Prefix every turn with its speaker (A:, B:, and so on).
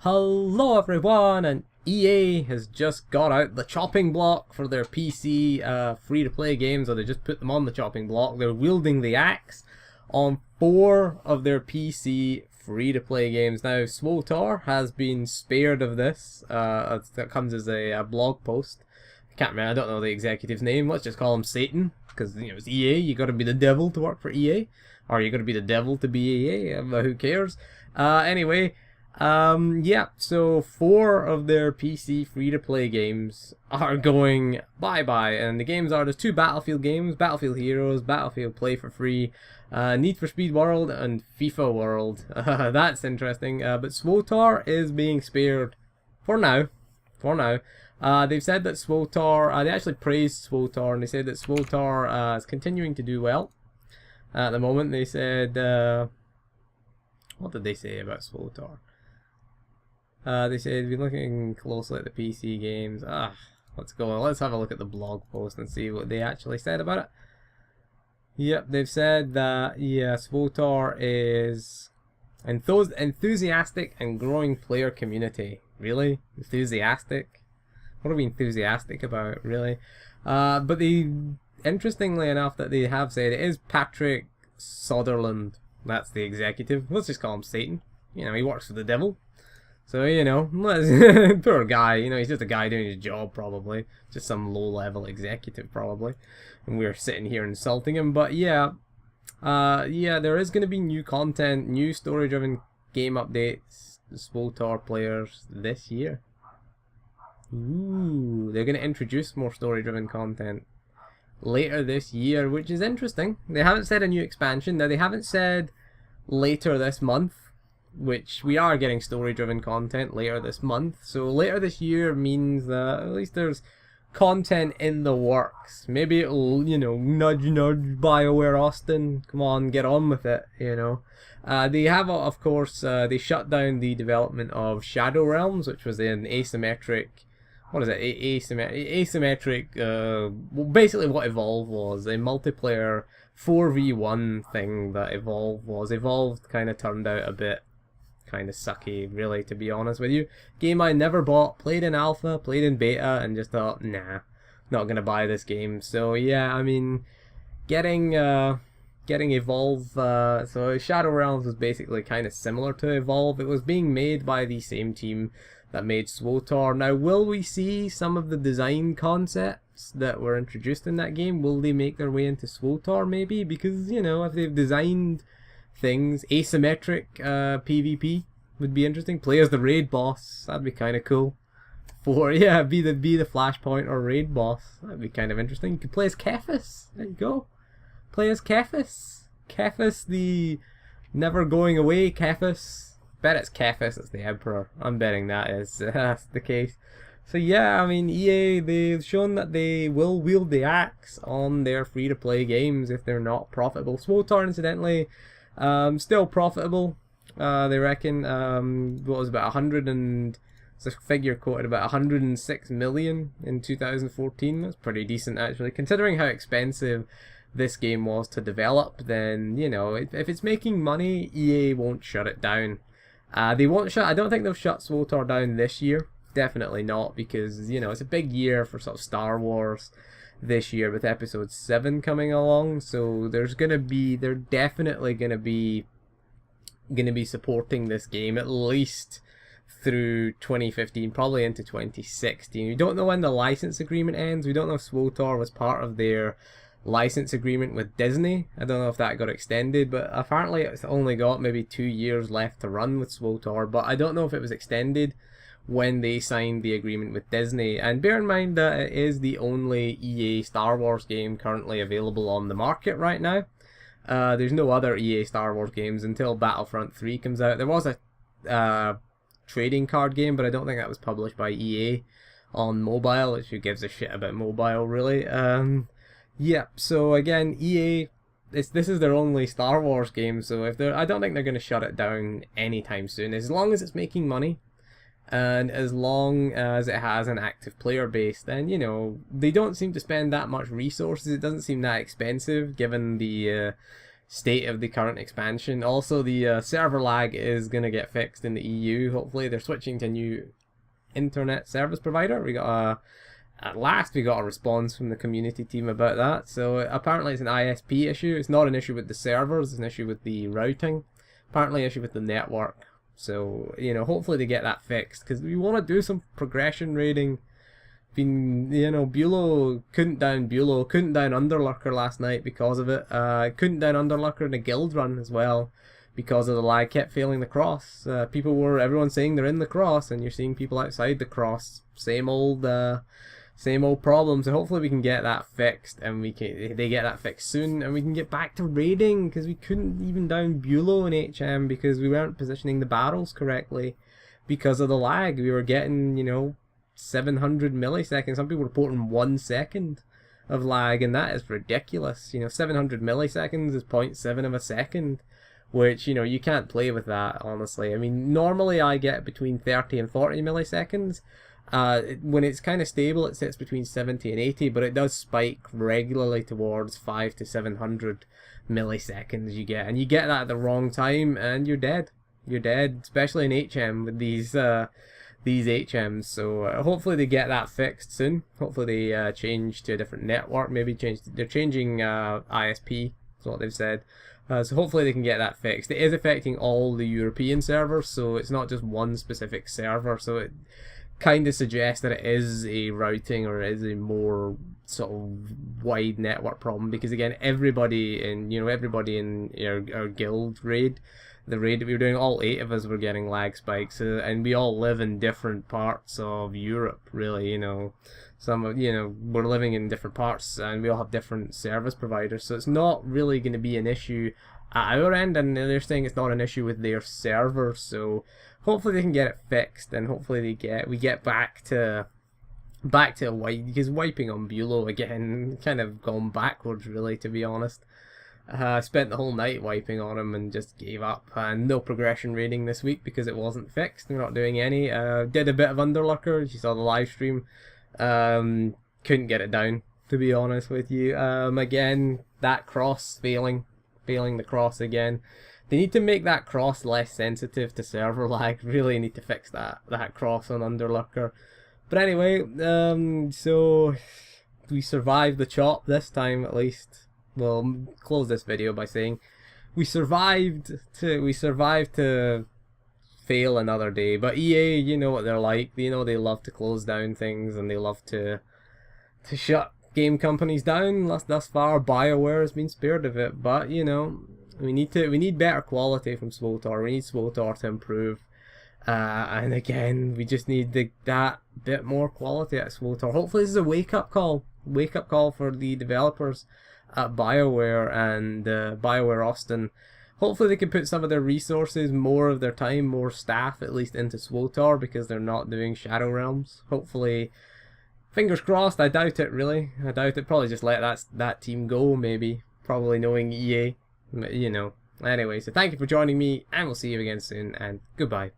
A: Hello everyone, and EA has just got out the chopping block for their PC free-to-play games, or they just put them on the chopping block. They're wielding the axe on 4 of their PC free-to-play games. Now, SWTOR has been spared of this. That comes as a blog post. I can't remember, I don't know the executive's name. Let's just call him Satan, because it's EA. You got to be the devil to work for EA, or you got to be the devil to be EA. Who cares? Anyway. Yeah, so 4 of their PC free-to-play games are going bye-bye, and the games are, there's 2 Battlefield games, Battlefield Heroes, Battlefield Play for Free, Need for Speed World, and FIFA World. That's interesting, but SWTOR is being spared for now. They've said that SWTOR, they actually praised SWTOR, and they said that SWTOR is continuing to do well. At the moment, they said, what did they say about SWTOR? They said, we're looking closely at the PC games. Let's go. Let's have a look at the blog post and see what they actually said about it. Yep, they've said that, yeah, SWTOR is enthusiastic and growing player community. Really? Enthusiastic? What are we enthusiastic about, really? But interestingly enough, that they have said it is Patrick Soderlund. That's the executive. Let's just call him Satan. You know, he works for the devil. So, you know, poor guy, you know, he's just a guy doing his job, probably. Just some low-level executive, probably. And we're sitting here insulting him. But, yeah, there is going to be new content, new story-driven game updates, SWTOR players this year. Ooh, they're going to introduce more story-driven content later this year, which is interesting. They haven't said a new expansion. Now, they haven't said later this month, which we are getting story-driven content later this month. So later this year means that at least there's content in the works. Maybe it'll, you know, nudge BioWare Austin. Come on, get on with it, you know. They have, of course, they shut down the development of Shadow Realms, which was an asymmetric... What is it? Asymmetric, well, basically what Evolve was, a multiplayer 4v1 thing that Evolve was. Evolve kind of turned out a bit kind of sucky, really, to be honest with you. Game I never bought, played in alpha, played in beta, and just thought, nah, not gonna buy this game. So yeah, I mean, getting Evolve, so Shadow Realms was basically kind of similar to Evolve. It was being made by the same team that made SWTOR. Now, will we see some of the design concepts that were introduced in that game? Will they make their way into SWTOR, maybe? Because, you know, if they've designed things, asymmetric PvP would be interesting. Play as the raid boss, that'd be kind of cool. Yeah, be the Flashpoint or raid boss, that'd be kind of interesting. You could play as Kephis, there you go. Play as Kephis. Kephis, the never going away Kephis. Bet it's Kephis, it's the Emperor. I'm betting that is that's the case. So yeah, I mean, EA, they've shown that they will wield the axe on their free-to-play games if they're not profitable. SWTOR, incidentally, still profitable. They reckon, what was about 100 and... It's a figure quoted about 106 million in 2014. That's pretty decent, actually. Considering how expensive this game was to develop, then, you know, if it's making money, EA won't shut it down. They won't shut... I don't think they'll shut SWTOR down this year. Definitely not, because, you know, it's a big year for sort of Star Wars this year with Episode 7 coming along. So they're definitely gonna be supporting this game at least through 2015, probably into 2016. We don't know when the license agreement ends. We don't know if SWTOR was part of their license agreement with Disney. I don't know if that got extended, but apparently it's only got maybe 2 years left to run with SWTOR, but I don't know if it was extended when they signed the agreement with Disney. And bear in mind that it is the only EA Star Wars game currently available on the market right now. There's no other EA Star Wars games until Battlefront 3 comes out. There was a trading card game, but I don't think that was published by EA on mobile, which who gives a shit about mobile, really. Yeah, so again, EA, this is their only Star Wars game, so I don't think they're going to shut it down anytime soon, as long as it's making money, and as long as it has an active player base. Then, you know, they don't seem to spend that much resources. It doesn't seem that expensive, given the state of the current expansion. Also, the server lag is going to get fixed in the EU. Hopefully they're switching to a new internet service provider. We got at last we got a response from the community team about that. So apparently it's an ISP issue. It's not an issue with the servers, it's an issue with the routing. Apparently an issue with the network. So, you know, hopefully they get that fixed, because we want to do some progression raiding. You know, Bulow couldn't down Underlurker last night because of it. Couldn't down Underlurker in a guild run as well because of the lag. Kept failing the cross. Everyone saying they're in the cross, and you're seeing people outside the cross. Same old problems. So hopefully we can get that fixed, and they get that fixed soon, and we can get back to raiding, because we couldn't even down Bulow in HM because we weren't positioning the barrels correctly because of the lag. We were getting, you know, 700 milliseconds. Some people reporting 1 second of lag, and that is ridiculous. You know, 700 milliseconds is 0.7 of a second, which, you know, you can't play with that, honestly. I mean, normally I get between 30 and 40 milliseconds. When it's kind of stable, it sits between 70 and 80, but it does spike regularly towards 5 to 700 milliseconds you get, and you get that at the wrong time and you're dead. You're dead, especially in HM with these HMs. So hopefully they get that fixed soon. Hopefully they change to a different network. Maybe they're changing ISP. That's what they've said. So hopefully they can get that fixed. It is affecting all the European servers, so it's not just one specific server. So it kind of suggests that it is a routing, or it is a more sort of wide network problem, because again, everybody in our guild raid, the raid that we were doing, all 8 of us were getting lag spikes, and we all live in different parts of Europe, really. You know, we're living in different parts, and we all have different service providers, so it's not really going to be an issue at our end, and they're saying it's not an issue with their server. So hopefully they can get it fixed, and hopefully we get back to because wiping on Bulow again, kind of gone backwards, really, to be honest. I spent the whole night wiping on him and just gave up, and no progression rating this week because it wasn't fixed. We're not doing any. Did a bit of Underlurker, you saw the live stream. Couldn't get it down, to be honest with you. Again, that cross failing the cross again. They need to make that cross less sensitive to server lag. Really need to fix that cross on Underlurker. But anyway, so we survived the chop this time, at least. We'll close this video by saying we survived to fail another day. But EA, you know what they're like. You know, they love to close down things, and they love to shut game companies down. Thus far, BioWare has been spared of it. But you know, we need better quality from SWTOR. We need SWTOR to improve. And again, we just need that bit more quality at SWTOR. Hopefully this is a wake-up call for the developers at BioWare and BioWare Austin. Hopefully they can put some of their resources, more of their time, more staff at least, into SWTOR, because they're not doing Shadow Realms. Hopefully, fingers crossed. I doubt it, really. I doubt it. Probably just let that team go, maybe. Probably knowing EA, you know. Anyway, so thank you for joining me, and we'll see you again soon, and goodbye.